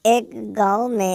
ایک گاؤں میں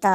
تھا۔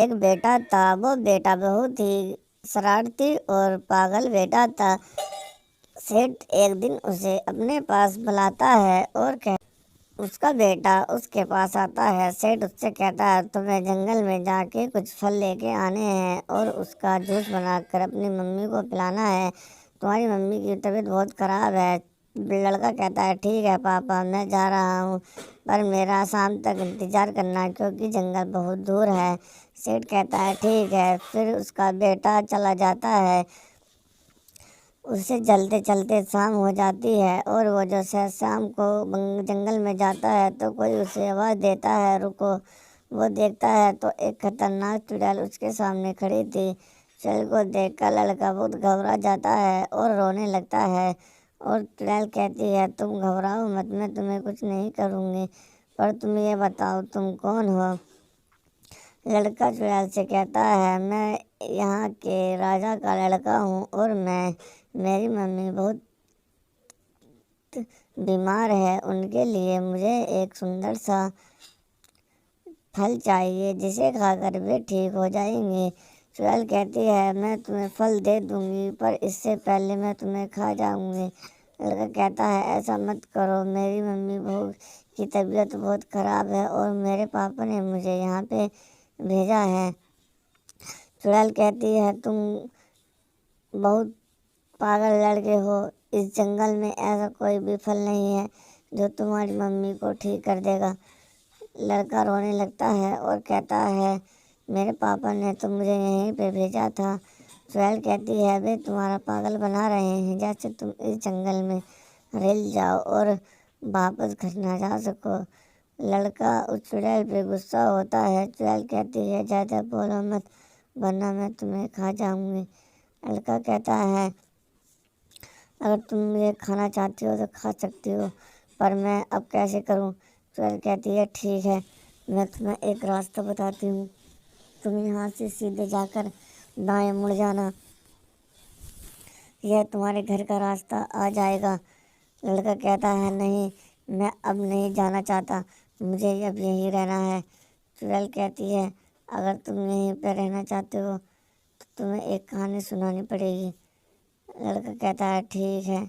ایک بیٹا تھا۔ وہ بیٹا بہت ہی شرارتی اور پاگل بیٹا تھا۔ سیٹھ ایک دن اسے اپنے پاس بلاتا ہے اور اس کا بیٹا اس کے پاس آتا ہے۔ سیٹھ اس سے کہتا ہے تمہیں جنگل میں جا کے کچھ پھل لے کے آنے ہیں اور اس کا جوس بنا کر اپنی ممی کو پلانا ہے۔ تمہاری ممی کی طبیعت بہت خراب ہے۔ لڑکا کہتا ہے ٹھیک ہے پاپا، میں جا رہا ہوں، پر میرا شام تک انتظار کرنا کیونکہ جنگل بہت دور ہے۔ سیٹھ کہتا ہے ٹھیک ہے۔ پھر اس کا بیٹا چلا جاتا ہے۔ اسے چلتے چلتے شام ہو جاتی ہے اور وہ جو شام کو جنگل میں جاتا ہے تو کوئی اسے آواز دیتا ہے رکو۔ وہ دیکھتا ہے تو ایک خطرناک چڑیل اس کے سامنے کھڑی تھی۔ چڑیل کو دیکھ کر لڑکا بہت گھبرا جاتا ہے اور رونے لگتا ہے، اور چڑیل کہتی ہے تم گھبراؤ مت، میں تمہیں کچھ نہیں کروں گی، پر تم یہ بتاؤ تم کون ہو؟ لڑکا چڑیل سے کہتا ہے میں یہاں کے راجا کا لڑکا ہوں اور میری ممی بہت بیمار ہے، ان کے لیے مجھے ایک سندر سا پھل چاہیے جسے کھا کر وہ ٹھیک ہو جائیں گے۔ چڑیل کہتی ہے میں تمہیں پھل دے دوں گی، پر اس سے پہلے میں تمہیں کھا جاؤں گی۔ لڑکا کہتا ہے ایسا مت کرو، میری ممی کی طبیعت بہت خراب ہے اور میرے پاپا نے مجھے یہاں پہ بھیجا ہے۔ چڑیل کہتی ہے تم بہت پاگل لڑکے ہو، اس جنگل میں ایسا کوئی بھی پھل نہیں ہے جو تمہاری ممی کو ٹھیک کر دے گا۔ لڑکا رونے لگتا ہے اور کہتا ہے میرے پاپا نے تو مجھے یہیں پہ بھیجا تھا۔ چڑیل کہتی ہے وہ تمہارا پاگل بنا رہے ہیں جیسے تم اس جنگل میں رل جاؤ اور واپس گھر نہ جا سکو۔ لڑکا اس چڑیل پہ غصہ ہوتا ہے۔ چڑیل کہتی ہے زیادہ بولو مت ورنہ میں تمہیں کھا جاؤں گی۔ لڑکا کہتا ہے اگر تم مجھے کھانا چاہتی ہو تو کھا سکتی ہو، پر میں اب کیسے کروں؟ چڑیل کہتی ہے ٹھیک ہے، میں تمہیں ایک راستہ بتاتی ہوں، تم یہاں سے سیدھے جا کر دائیں مڑ جانا، یہ تمہارے گھر کا راستہ آ جائے گا۔ لڑکا کہتا ہے نہیں، میں اب نہیں جانا چاہتا، مجھے اب یہیں رہنا ہے۔ چڑیل کہتی ہے اگر تم یہیں پہ رہنا چاہتے ہو تو تمہیں ایک کہانی سنانی پڑے گی۔ لڑکا کہتا ہے ٹھیک ہے،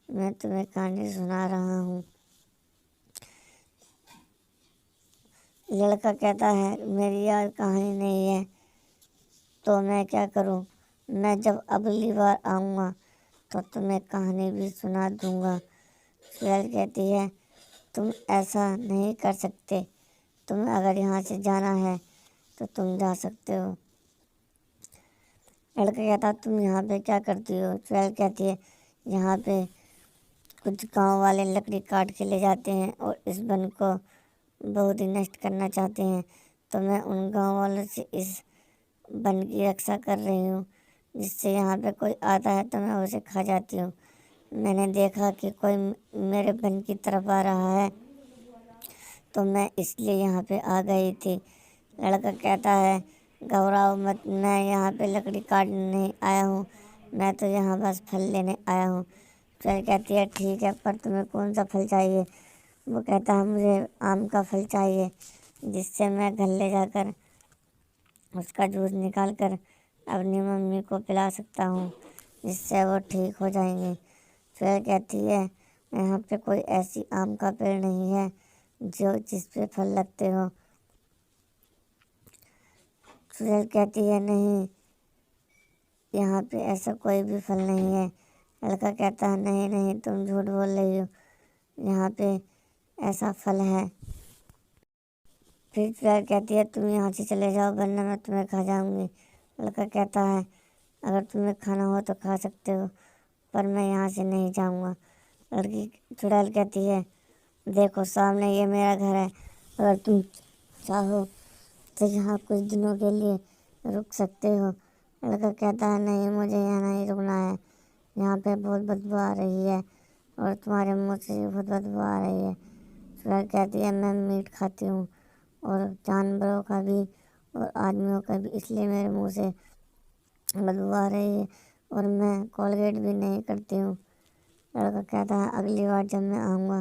میں تمہیں کہانی سنا رہا ہوں۔ لڑکا کہتا ہے میری یاد کہانی نہیں ہے تو میں کیا کروں؟ میں جب اگلی بار آؤں گا تو تمہیں کہانی بھی سنا دوں گا۔ چڑیل کہتی ہے تم ایسا نہیں کر سکتے، تمہیں اگر یہاں سے جانا ہے تو تم جا سکتے ہو۔ لڑکا کہتا تم یہاں پہ کیا کرتی ہو؟ چڑیل کہتی ہے یہاں پہ کچھ گاؤں والے لکڑی کاٹ کے لے جاتے ہیں اور اس ون کو بہت ہی نشٹ کرنا چاہتے ہیں، تو میں ان گاؤں والوں سے اس ون کی رکشا کر رہی ہوں، جس سے یہاں پہ کوئی آتا ہے تو میں اسے کھا جاتی ہوں۔ میں نے دیکھا کہ کوئی میرے ون کی طرف آ رہا ہے تو میں اس لیے یہاں پہ آ گئی تھی۔ لڑکا کہتا ہے گھبراؤ مت، میں یہاں پہ لکڑی کاٹنے نہیں آیا ہوں، میں تو یہاں بس پھل لینے آیا ہوں۔ چڑیل کہتی ہے ٹھیک ہے، پر تمہیں کون سا پھل چاہیے؟ وہ کہتا ہے مجھے آم کا پھل چاہیے جس سے میں گھر لے جا کر اس کا جوس نکال کر اپنی ممی کو پلا سکتا ہوں، جس سے وہ ٹھیک ہو جائیں گے۔ چڑیل کہتی ہے یہاں پہ کوئی ایسی آم کا پیڑ نہیں ہے جس پہ پھل لگتے ہو۔ چڑیل کہتی ہے نہیں، یہاں پہ ایسا کوئی بھی پھل نہیں ہے۔ لڑکا کہتا ہے نہیں نہیں، تم جھوٹ بول رہی ہو، یہاں پہ ایسا پھل ہے۔ پھر چڑیل کہتی ہے تم یہاں سے چلے جاؤ ورنہ میں تمہیں کھا جاؤں گی۔ لڑکا کہتا ہے اگر تمہیں کھانا ہو تو کھا سکتے ہو، پر میں یہاں سے نہیں جاؤں گا۔ چڑیل کہتی ہے دیکھو سامنے یہ میرا گھر ہے، اگر تم چاہو تو یہاں کچھ دنوں کے لیے رک سکتے ہو۔ لڑکا کہتا ہے نہیں، مجھے یہاں نہیں رکنا ہے، یہاں پہ بہت بدبو آ رہی ہے اور تمہارے منہ سے بھی بہت بدبو آ رہی ہے۔ چڑیل کہتی ہے میں میٹ کھاتی ہوں اور جانوروں کا بھی اور آدمیوں کا بھی، اس لیے میرے منہ سے بدبو آ رہی ہے اور میں کولگیٹ بھی نہیں کرتی ہوں۔ لڑکا کہتا ہے اگلی بار جب میں آؤں گا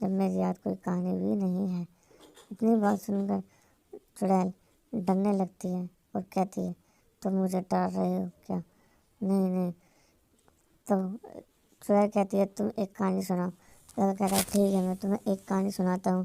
جب میری یاد کوئی کہانی بھی نہیں ہے۔ اتنی بات سن کر چڑیل ڈرنے لگتی ہے اور کہتی ہے تم مجھے ڈرا رہے ہو کیا؟ نہیں نہیں۔ تو چڑیل کہتی ہے تم ایک کہانی سناؤ۔ لڑکا کہتا ہے ٹھیک ہے میں تمہیں ایک کہانی سناتا ہوں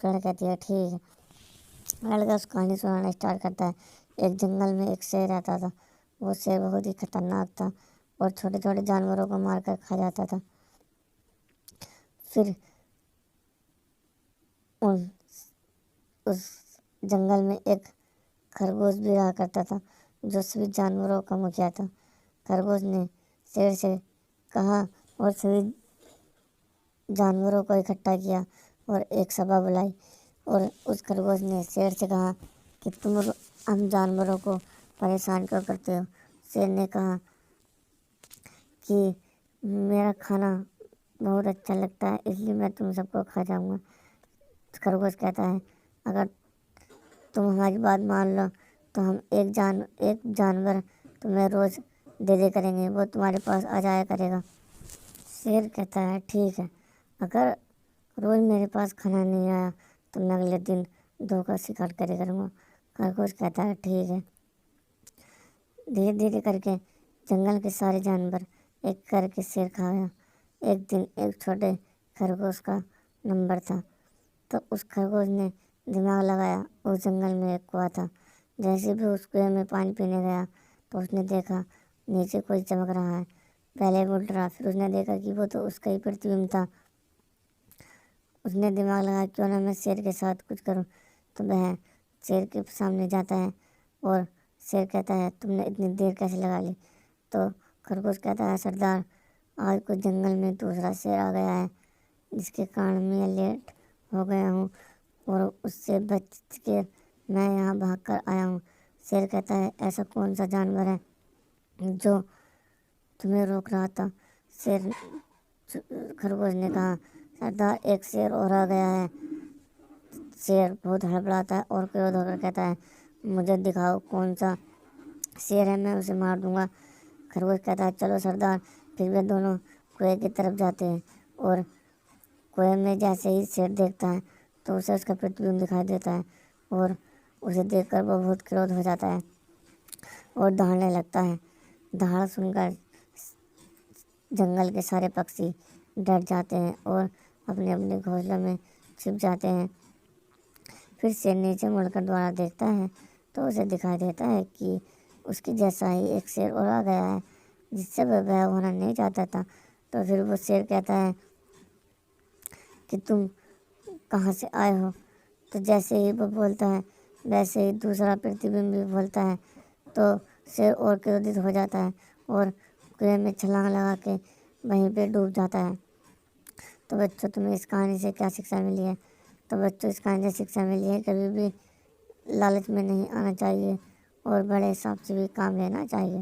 چڑیل کہتی ہے ٹھیک ہے۔ لڑکا اس کہانی سنانا اسٹارٹ کرتا ہے۔ ایک جنگل میں ایک شیر رہتا تھا۔ وہ شیر بہت ہی خطرناک تھا اور چھوٹے چھوٹے جانوروں کو مار کر کھا جاتا تھا۔ پھر اس جنگل میں ایک خرگوش بھی رہا کرتا تھا جو سبھی جانوروں کا مکھیا تھا۔ خرگوش نے شیر سے کہا اور سبھی جانوروں کو اکٹھا کیا اور ایک سبھا بلائی، اور اس خرگوش نے شیر سے کہا کہ تم ہم جانوروں کو پریشان کیوں کرتے ہو؟ شیر نے کہا کہ میرا کھانا بہت اچھا لگتا ہے اس لیے میں تم سب کو کھا جاؤں گا۔ خرگوش کہتا ہے اگر تم ہماری بات مان لو تو ہم ایک جانور تمہیں روز دے کریں گے، وہ تمہارے پاس آ جایا کرے گا۔ شیر کہتا ہے ٹھیک ہے، اگر روز میرے پاس کھانا نہیں آیا تو میں اگلے دن 2 کا شکار کروں گا۔ خرگوش کہتا ہے ٹھیک ہے۔ دھیرے دھیرے کر کے جنگل کے سارے جانور ایک کر کے شیر کھا گیا۔ ایک دن ایک چھوٹے خرگوش کا نمبر تھا، تو اس خرگوش نے دماغ لگایا۔ اس جنگل میں ایک کنواں تھا۔ جیسے بھی اس کنویں میں پانی پینے گیا تو اس نے دیکھا نیچے کوئی چمک رہا ہے۔ پہلے وہ ڈرا، پھر اس نے دیکھا کہ وہ تو اس کا ہی پرتیبمب تھا۔ اس نے دماغ لگایا کیوں نہ میں شیر کے ساتھ کچھ کروں، تو وہ شیر کے سامنے جاتا ہے اور شیر کہتا ہے تم نے اتنی دیر کیسے لگا لی؟ تو خرگوش کہتا ہے سردار آج کچھ جنگل میں دوسرا شیر آ گیا ہے جس کے کارن میں لیٹ ہو گیا ہوں اور اس سے بچ کے میں یہاں بھاگ کر آیا ہوں۔ شیر کہتا ہے ایسا کون سا جانور ہے جو تمہیں روک رہا تھا؟ خرگوش نے کہا سردار ایک شیر اور آ گیا ہے۔ شیر بہت ہڑبڑاتا ہے اور کرودھ ہو کر کہتا ہے مجھے دکھاؤ کون سا شیر ہے، میں اسے مار دوں گا۔ خرگوش کہتا ہے چلو سردار۔ پھر وہ دونوں کنویں کی طرف جاتے ہیں اور کنویں میں جیسے ہی شیر دیکھتا ہے تو اسے اس کا پرتیبمب دکھائی دیتا ہے اور اسے دیکھ کر وہ بہت کرودھ ہو جاتا ہے اور دہاڑنے لگتا ہے۔ دہاڑ سن کر جنگل کے سارے پکشی ڈر جاتے ہیں اور اپنے اپنے گھونسلوں میں چھپ جاتے ہیں۔ پھر شیر نیچے مڑ کر دوبارہ دیکھتا ہے تو اسے دکھائی دیتا ہے کہ اس کے جیسا ہی ایک شیر اور آ گیا ہے جس سے وہ بیعو ہونا نہیں چاہتا تھا۔ تو پھر وہ شیر کہتا ہے کہ تم کہاں سے آئے ہو؟ تو جیسے ہی وہ بولتا ہے ویسے ہی دوسرا پرتیبمب بھی بولتا ہے تو شیر اور کرودھت ہو جاتا ہے اور کنویں میں چھلانگ لگا کے وہیں پہ ڈوب جاتا ہے۔ تو بچوں تمہیں اس کہانی سے کیا شکشا ملی ہے؟ تو بچوں اس کہانی سے شکشا ملی ہے کبھی بھی لالچ میں نہیں آنا چاہیے اور بڑے حساب سے بھی کام لینا چاہیے۔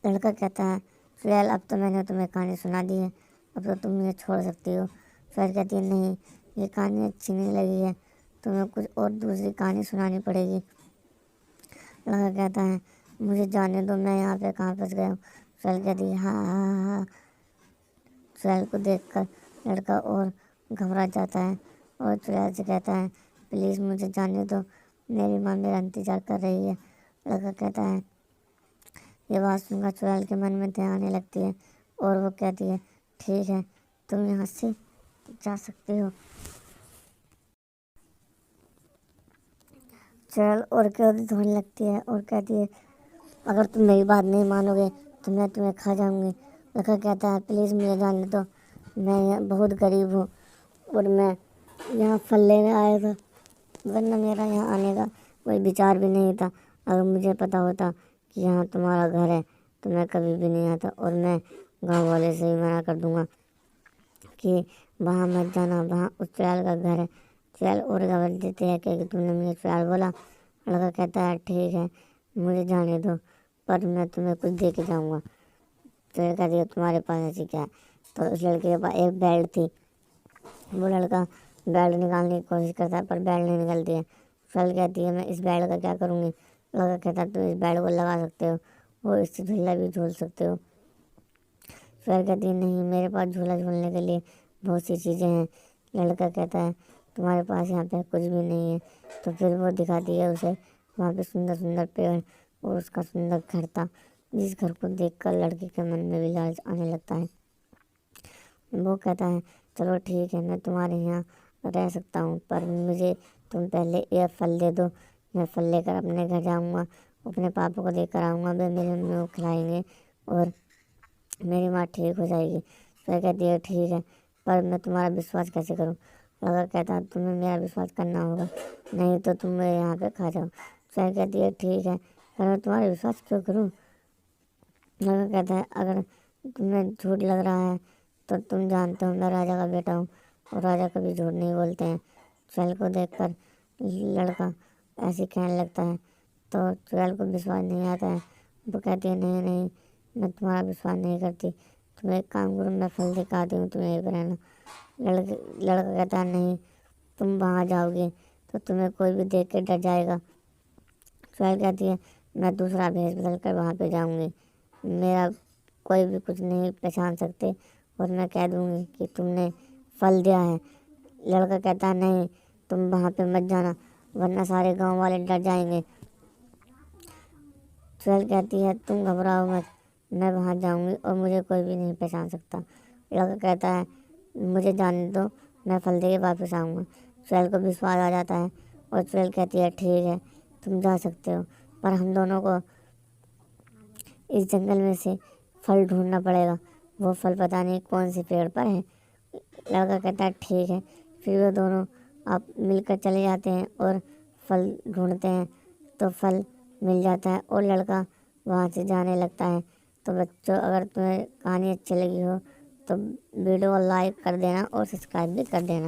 لڑکا کہتا ہے چڑیل اب تو میں نے تمہیں کہانی سنا دی ہے، اب تو تم مجھے چھوڑ سکتی ہو۔ چڑیل کہتی ہے نہیں یہ کہانی اچھی نہیں لگی ہے، تمہیں کچھ اور دوسری کہانی سنانی پڑے گی۔ لڑکا کہتا ہے مجھے جانے دو، میں یہاں پہ کہاں پھنس گیا ہوں۔ چڑیل کہتی ہے ہاں ہاں ہاں۔ چڑیل کو دیکھ کر لڑکا اور گھبرا جاتا ہے اور چڑیل سے کہتا ہے پلیز مجھے جانے دو، میری ماں میرا انتظار کر رہی ہے۔ لڑکا کہتا ہے یہ بات سن کر چڑیل کے من میں دیا آنے لگتی ہے اور وہ کہتی ہے ٹھیک ہے تم یہاں سے جا سکتے ہو۔ چڑیل اور کرودھت ہونے لگتی ہے اور کہتی ہے اگر تم میری بات نہیں مانو گے تو میں تمہیں کھا جاؤں گی۔ لڑکا کہتا ہے پلیز مجھے جانے دو، میں بہت غریب ہوں اور میں یہاں پھل لینے آیا تھا، ورنہ میرا یہاں آنے کا کوئی وچار بھی نہیں تھا۔ اگر مجھے پتا ہوتا کہ یہاں تمہارا گھر ہے تو میں کبھی بھی نہیں آتا، اور میں گاؤں والے سے بھی منع کر دوں گا کہ وہاں مت جانا، وہاں اس چڑیل کا گھر ہے۔ چڑیل اور گھبرا دیتے ہیں کہ تم نے مجھے چڑیل بولا۔ لڑکا کہتا ہے ٹھیک ہے مجھے جانے دو پر میں تمہیں کچھ دے کے جاؤں گا۔ چڑیل کہتی ہے تمہارے پاس ایسی کیا ہے؟ تو اس لڑکے کے پاس ایک بیلٹ تھی۔ وہ لڑکا بیلٹ نکالنے کی کوشش کرتا ہے پر بیلٹ نہیں نکلتی ہے۔ چڑیل کہتی ہے میں اس بیلٹ کا کیا کروں گی؟ لڑکا کہتا ہے تم اس بیلٹ کو لگا سکتے ہو اور اس سے جھولا بھی جھول سکتے ہو۔ سہیل کہتی ہے نہیں میرے پاس جھولا جھولنے کے لیے بہت سی چیزیں ہیں۔ لڑکا کہتا ہے تمہارے پاس یہاں پہ کچھ بھی نہیں ہے۔ تو پھر وہ دکھاتی ہے اسے وہاں پہ سندر سندر پیڑ اور اس کا سندر گھر تھا، جس گھر کو دیکھ کر لڑکی کے من میں بھی لالچ آنے لگتا ہے۔ وہ کہتا ہے چلو ٹھیک ہے میں تمہارے یہاں رہ سکتا ہوں، پر مجھے تم پہلے یہ پھل دے دو، میں پھل لے کر اپنے گھر جاؤں گا، اپنے پاپا کو دے کر آؤں گا، وہ میری امی کو کھلائیں گے اور میری ماں ٹھیک ہو جائے گی۔ سہیل کہتی ہے ٹھیک ہے، پر میں تمہارا وشواس کیسے کروں؟ لڑکا کہتا ہے تمہیں میرا وشواس کرنا ہوگا، نہیں تو تم میرے یہاں پہ کھا جاؤ۔ سہیل کہتی ہے ٹھیک ہے، پر میں تمہارا وشواس کیوں کروں؟ لڑکا کہتا ہے اگر تمہیں جھوٹ لگ رہا ہے تو تم جانتے ہو میں راجا کا بیٹا ہوں اور راجا کبھی جھوٹ نہیں بولتے ہیں۔ سہیل کو دیکھ کر لڑکا ایسے کہنے لگتا ہے تو سہیل کو وشواس نہیں آتا ہے۔ وہ کہتی ہے نہیں نہیں میں تمہارا وشواس نہیں کرتی، تم ایک کام کرو میں پھل دکھاتی ہوں تمہیں ایک رہنا۔ لڑکا کہتا ہے نہیں تم وہاں جاؤ گے تو تمہیں کوئی بھی دیکھ کے ڈر جائے گا۔ سہیل کہتی ہے میں دوسرا بھیس بدل کر وہاں پہ جاؤں گی، میرا کوئی بھی کچھ نہیں پہچان سکتے اور میں کہہ دوں گی کہ تم نے پھل دیا ہے۔ لڑکا کہتا ہے نہیں تم وہاں پہ مت جانا ورنہ سارے گاؤں والے ڈر جائیں گے۔ سہیل کہتی ہے تم گھبراؤ مت، میں وہاں جاؤں گی اور مجھے کوئی بھی نہیں پہچان سکتا۔ لڑکا کہتا ہے مجھے جانے دو میں پھل دے کے واپس آؤں گا۔ سہیل کو وشواس آ جاتا ہے اور سہیل کہتی ہے ٹھیک ہے تم جا سکتے ہو، پر ہم دونوں کو اس جنگل میں سے پھل ڈھونڈنا پڑے گا، وہ پھل پتہ نہیں کون سے پیڑ پر ہے۔ لڑکا کہتا ہے ٹھیک ہے، پھر وہ دونوں آپ مل کر چلے جاتے ہیں اور پھل ڈھونڈتے ہیں تو پھل مل جاتا ہے اور لڑکا وہاں سے جانے لگتا ہے۔ تو بچوں اگر تمہیں کہانی اچھی لگی ہو تو ویڈیو کو لائک کر دینا اور سبسکرائب بھی کر دینا۔